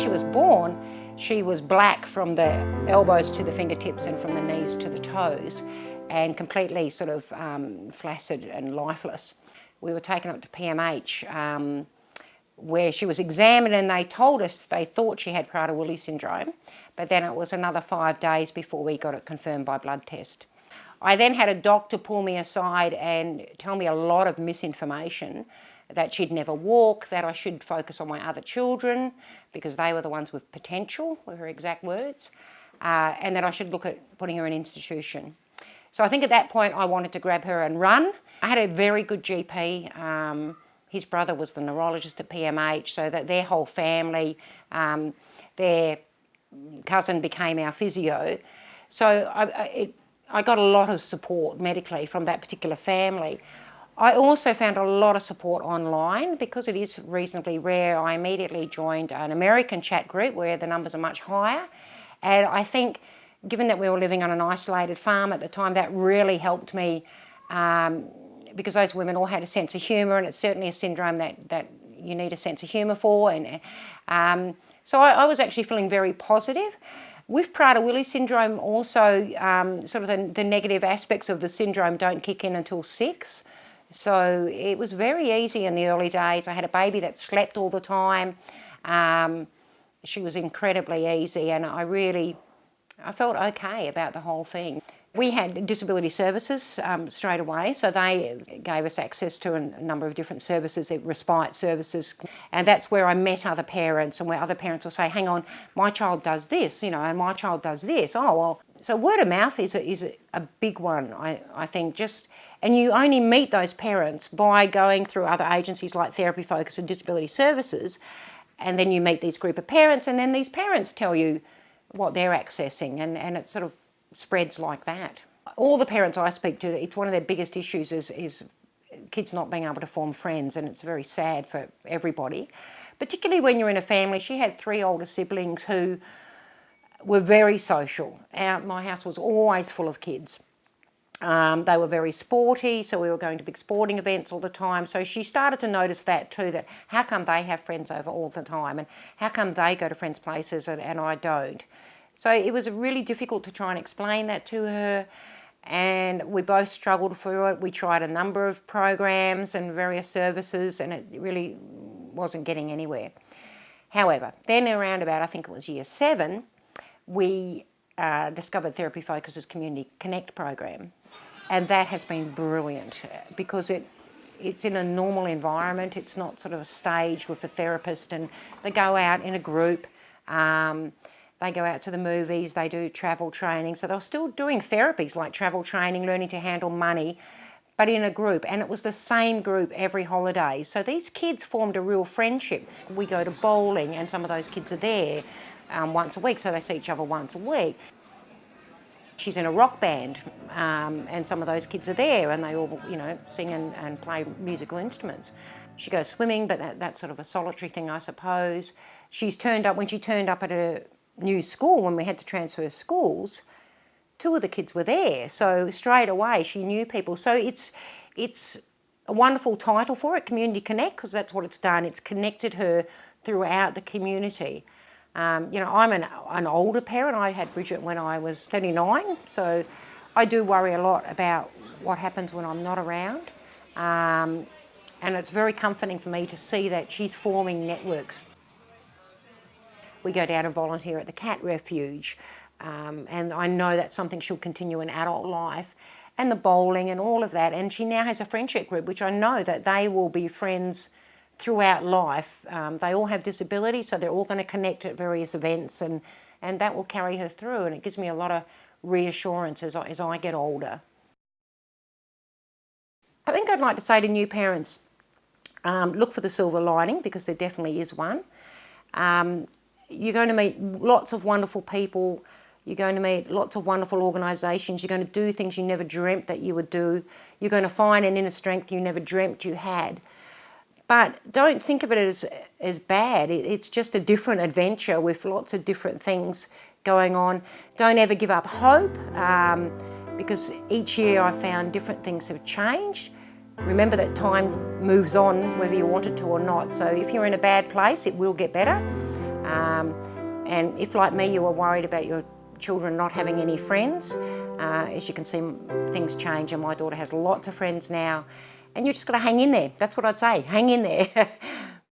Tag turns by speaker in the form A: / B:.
A: she was born, she was black from the elbows to the fingertips and from the knees to the toes, and completely sort of flaccid and lifeless. We were taken up to PMH, where she was examined, and they told us they thought she had Prader-Willi syndrome, but then it was another 5 days before we got it confirmed by blood test. I then had a doctor pull me aside and tell me a lot of misinformation, that she'd never walk, that I should focus on my other children because they were the ones with potential, were her exact words, and that I should look at putting her in institution. So I think at that point I wanted to grab her and run. I had a very good GP. His brother was the neurologist at PMH, so that their whole family, their cousin became our physio. So I got a lot of support medically from that particular family. I also found a lot of support online because it is reasonably rare. I immediately joined an American chat group where the numbers are much higher. And I think, given that we were living on an isolated farm at the time, that really helped me because those women all had a sense of humour, and it's certainly a syndrome that you need a sense of humour for. And so I was actually feeling very positive. With Prader-Willi syndrome also, sort of the negative aspects of the syndrome don't kick in until 6. So it was very easy in the early days. I had a baby that slept all the time. She was incredibly easy, and I felt okay about the whole thing. We had disability services straight away, so they gave us access to a number of different services, respite services, and that's where I met other parents, and where other parents will say, hang on, my child does this, and my child does this. Oh, well, so word of mouth is a big one, I think, and you only meet those parents by going through other agencies like Therapy Focus and Disability Services, and then you meet these group of parents, and then these parents tell you what they're accessing, and it sort of spreads like that. All the parents I speak to, it's one of their biggest issues is kids not being able to form friends, and it's very sad for everybody, particularly when you're in a family. She had 3 older siblings who were very social. My house was always full of kids. They were very sporty, so we were going to big sporting events all the time. So she started to notice that too, that how come they have friends over all the time, and how come they go to friends' places and I don't. So it was really difficult to try and explain that to her, and we both struggled through it. We tried a number of programs and various services, and it really wasn't getting anywhere. However, then around about, I think it was year 7, we discovered Therapy Focus's Community Connect program. And that has been brilliant because it's in a normal environment. It's not sort of a stage with a therapist, and they go out in a group. They go out to the movies, they do travel training. So they're still doing therapies like travel training, learning to handle money, but in a group. And it was the same group every holiday. So these kids formed a real friendship. We go to bowling, and some of those kids are there once a week, so they see each other once a week. She's in a rock band, and some of those kids are there, and they all, sing and play musical instruments. She goes swimming, but that's sort of a solitary thing, I suppose. When she turned up at a new school, when we had to transfer schools, 2 of the kids were there. So straight away, she knew people. So it's a wonderful title for it, Community Connect, because that's what it's done. It's connected her throughout the community. I'm an older parent. I had Bridget when I was 39, so I do worry a lot about what happens when I'm not around. And it's very comforting for me to see that she's forming networks. We go down and volunteer at the cat refuge, and I know that's something she'll continue in adult life, and the bowling and all of that. And she now has a friendship group, which I know that they will be friends throughout life. They all have disabilities, so they're all going to connect at various events, and that will carry her through, and it gives me a lot of reassurance as I get older. I think I'd like to say to new parents, look for the silver lining, because there definitely is one. You're going to meet lots of wonderful people. You're going to meet lots of wonderful organisations. You're going to do things you never dreamt that you would do. You're going to find an inner strength you never dreamt you had. But don't think of it as bad. It's just a different adventure with lots of different things going on. Don't ever give up hope, because each year I've found different things have changed. Remember that time moves on whether you want it to or not. So if you're in a bad place, it will get better. And if, like me, you were worried about your children not having any friends, as you can see, things change, and my daughter has lots of friends now. And you just got to hang in there. That's what I'd say, hang in there.